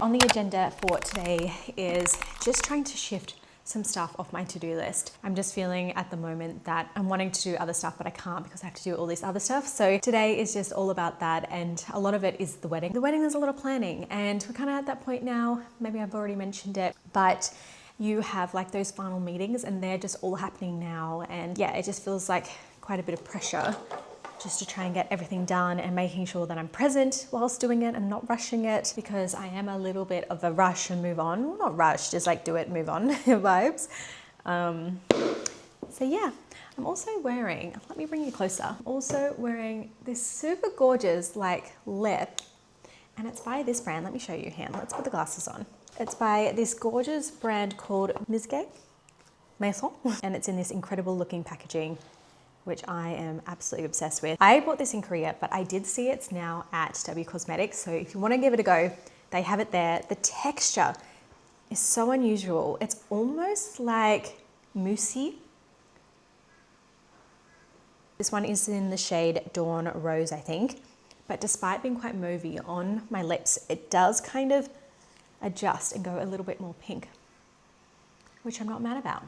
On the agenda for today is just trying to shift some stuff off my to-do list. I'm just feeling at the moment that I'm wanting to do other stuff, but I can't because I have to do all this other stuff. So today is just all about that, and a lot of it is the wedding. The wedding is a lot of planning, and we're kind of at that point now, maybe I've already mentioned it, but you have like those final meetings and they're just all happening now. And yeah, it just feels like quite a bit of pressure just to try and get everything done and making sure that I'm present whilst doing it and not rushing it, because I am a little bit of a rush and move on. Well, not rush, just like do it, move on vibes. So yeah, I'm also wearing, let me bring you closer. I'm also wearing this super gorgeous like lip, and it's by this brand. Let me show you here. Let's put the glasses on. It's by this gorgeous brand called Maison, and it's in this incredible looking packaging, which I am absolutely obsessed with. I bought this in Korea, but I did see it's now at W Cosmetics. So if you want to give it a go, they have it there. The texture is so unusual. It's almost like moussey. This one is in the shade Dawn Rose, I think. But despite being quite mauvey on my lips, it does kind of adjust and go a little bit more pink, which I'm not mad about.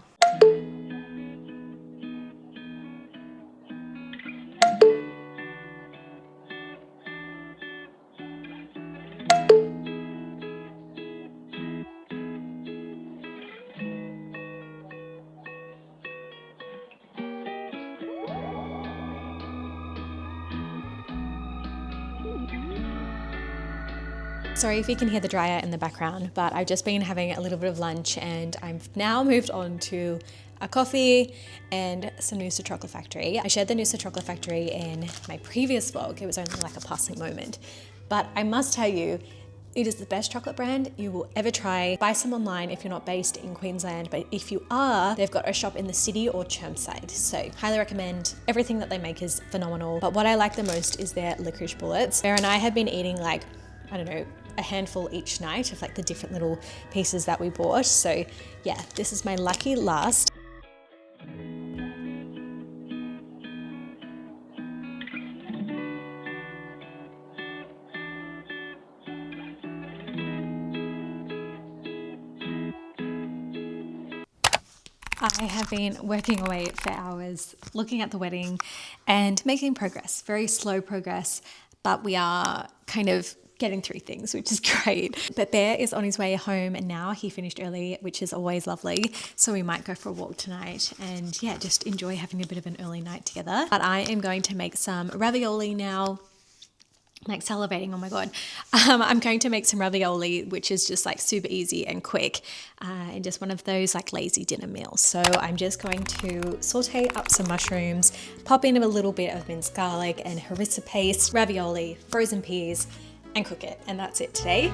Sorry if you can hear the dryer in the background, but I've just been having a little bit of lunch and I've now moved on to a coffee and some Noosa Chocolate Factory. I shared the Noosa Chocolate Factory in my previous vlog. It was only like a passing moment, but I must tell you, it is the best chocolate brand you will ever try. Buy some online if you're not based in Queensland, but if you are, they've got a shop in the city or Chermside. So highly recommend. Everything that they make is phenomenal, but what I like the most is their licorice bullets. Sarah and I have been eating like, I don't know, a handful each night of like the different little pieces that we bought. So yeah, this is my lucky last. I have been working away for hours looking at the wedding and making progress, very slow progress, but we are kind of getting through things, which is great. But Bear is on his way home and now he finished early, which is always lovely. So we might go for a walk tonight and yeah, just enjoy having a bit of an early night together. But I am going to make some ravioli now. Like salivating, oh my God. I'm going to make some ravioli, which is just like super easy and quick and just one of those like lazy dinner meals. So I'm just going to saute up some mushrooms, pop in a little bit of minced garlic and harissa paste, ravioli, frozen peas, and cook it. And that's it today.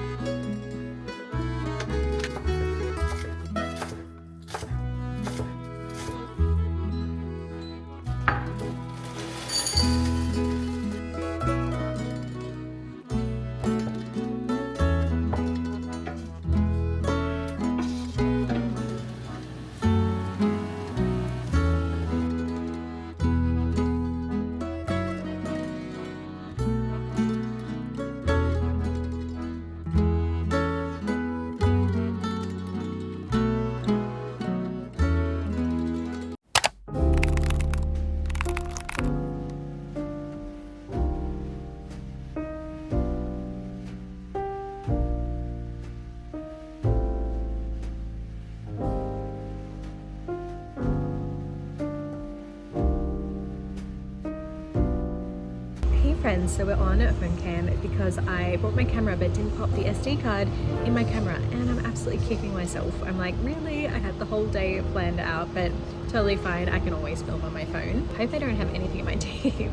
Friends, so we're on phone cam because I bought my camera but didn't pop the SD card in my camera, and I'm absolutely kicking myself. I'm like, really? I had the whole day planned out, but totally fine. I can always film on my phone. I hope I don't have anything in my teeth,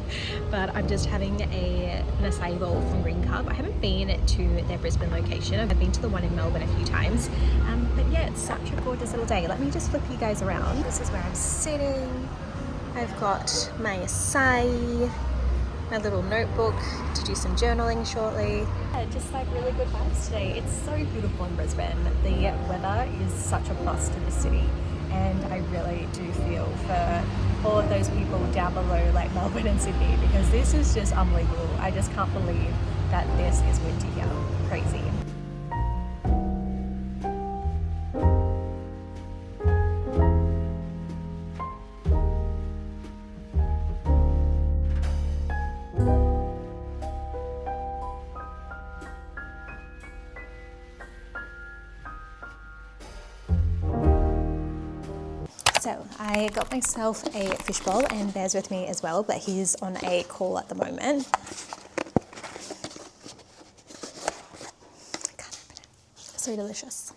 but I'm just having an acai bowl from Green Cup. I haven't been to their Brisbane location. I've been to the one in Melbourne a few times, but yeah, it's such a gorgeous little day. Let me just flip you guys around. This is where I'm sitting. I've got my acai, my little notebook to do some journaling shortly. Yeah, just like really good vibes today. It's so beautiful in Brisbane. The weather is such a plus to the city, and I really do feel for all of those people down below like Melbourne and Sydney, because this is just unbelievable. I just can't believe that this is winter here. Crazy. So I got myself a fishbowl and Bear's with me as well, but he's on a call at the moment. I can't open it. So delicious.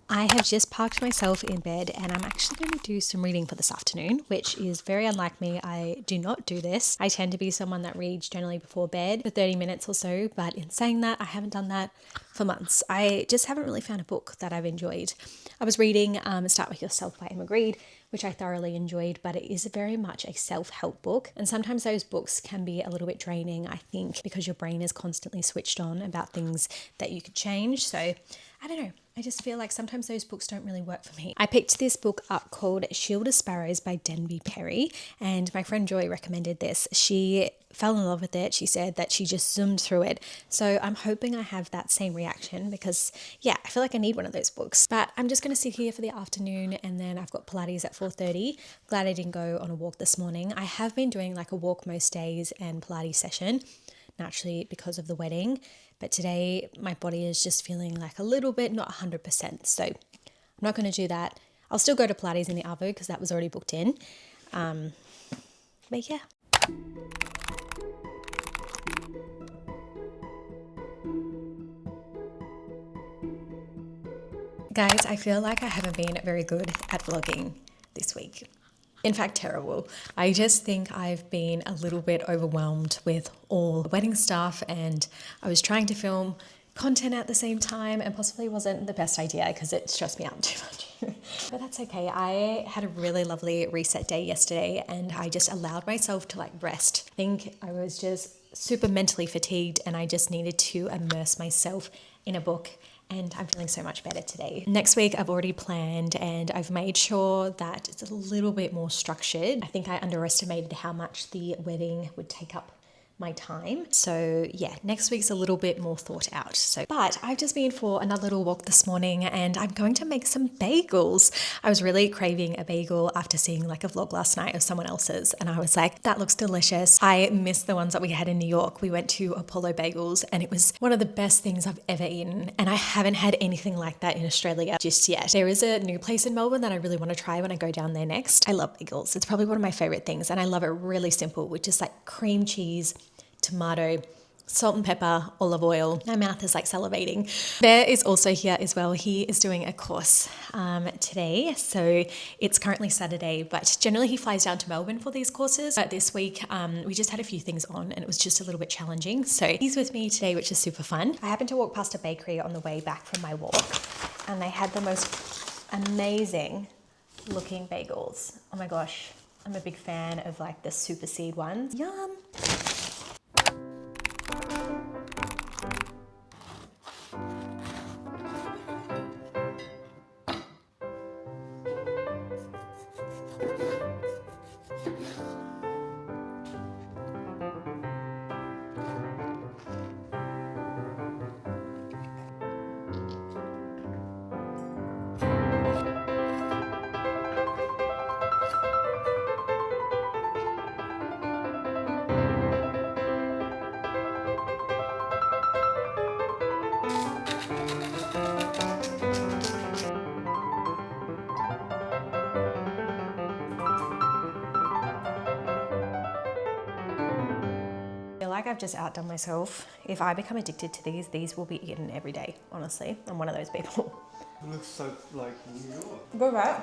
I have just parked myself in bed and I'm actually going to do some reading for this afternoon, which is very unlike me. I do not do this. I tend to be someone that reads generally before bed for 30 minutes or so, but in saying that, I haven't done that for months. I just haven't really found a book that I've enjoyed. I was reading Start With Yourself by Emma Grede, which I thoroughly enjoyed, but it is very much a self-help book. And sometimes those books can be a little bit draining, I think, because your brain is constantly switched on about things that you could change. So I don't know. I just feel like sometimes those books don't really work for me. I picked this book up called Shield of Sparrows by Denby Perry, and my friend Joy recommended this. She fell in love with it. She said that she just zoomed through it. So I'm hoping I have that same reaction because, yeah, I feel like I need one of those books. But I'm just going to sit here for the afternoon and then I've got Pilates at 4:30. Glad I didn't go on a walk this morning. I have been doing like a walk most days and Pilates session, naturally because of the wedding. But today my body is just feeling like a little bit not 100%. So I'm not going to do that. I'll still go to Pilates in the Arvo because that was already booked in. But yeah. Guys, I feel like I haven't been very good at vlogging this week. In fact, terrible. I just think I've been a little bit overwhelmed with all the wedding stuff and I was trying to film content at the same time and possibly wasn't the best idea because it stressed me out too much. But that's okay. I had a really lovely reset day yesterday and I just allowed myself to like rest. I think I was just super mentally fatigued and I just needed to immerse myself in a book. And I'm feeling so much better today. Next week, I've already planned and I've made sure that it's a little bit more structured. I think I underestimated how much the wedding would take up my time. So yeah, next week's a little bit more thought out. But I've just been for another little walk this morning and I'm going to make some bagels. I was really craving a bagel after seeing like a vlog last night of someone else's and I was like, that looks delicious. I miss the ones that we had in New York. We went to Apollo Bagels and it was one of the best things I've ever eaten and I haven't had anything like that in Australia just yet. There is a new place in Melbourne that I really want to try when I go down there next. I love bagels. It's probably one of my favorite things and I love it really simple with just like cream cheese, tomato, salt and pepper, olive oil. My mouth is like salivating. Bear is also here as well. He is doing a course today. So it's currently Saturday, but generally he flies down to Melbourne for these courses. But this week we just had a few things on and it was just a little bit challenging. So he's with me today, which is super fun. I happened to walk past a bakery on the way back from my walk and they had the most amazing looking bagels. Oh my gosh. I'm a big fan of like the super seed ones. Yum. I feel like I've just outdone myself. If I become addicted to these will be eaten every day, honestly. I'm one of those people. It looks so like New York. Go right.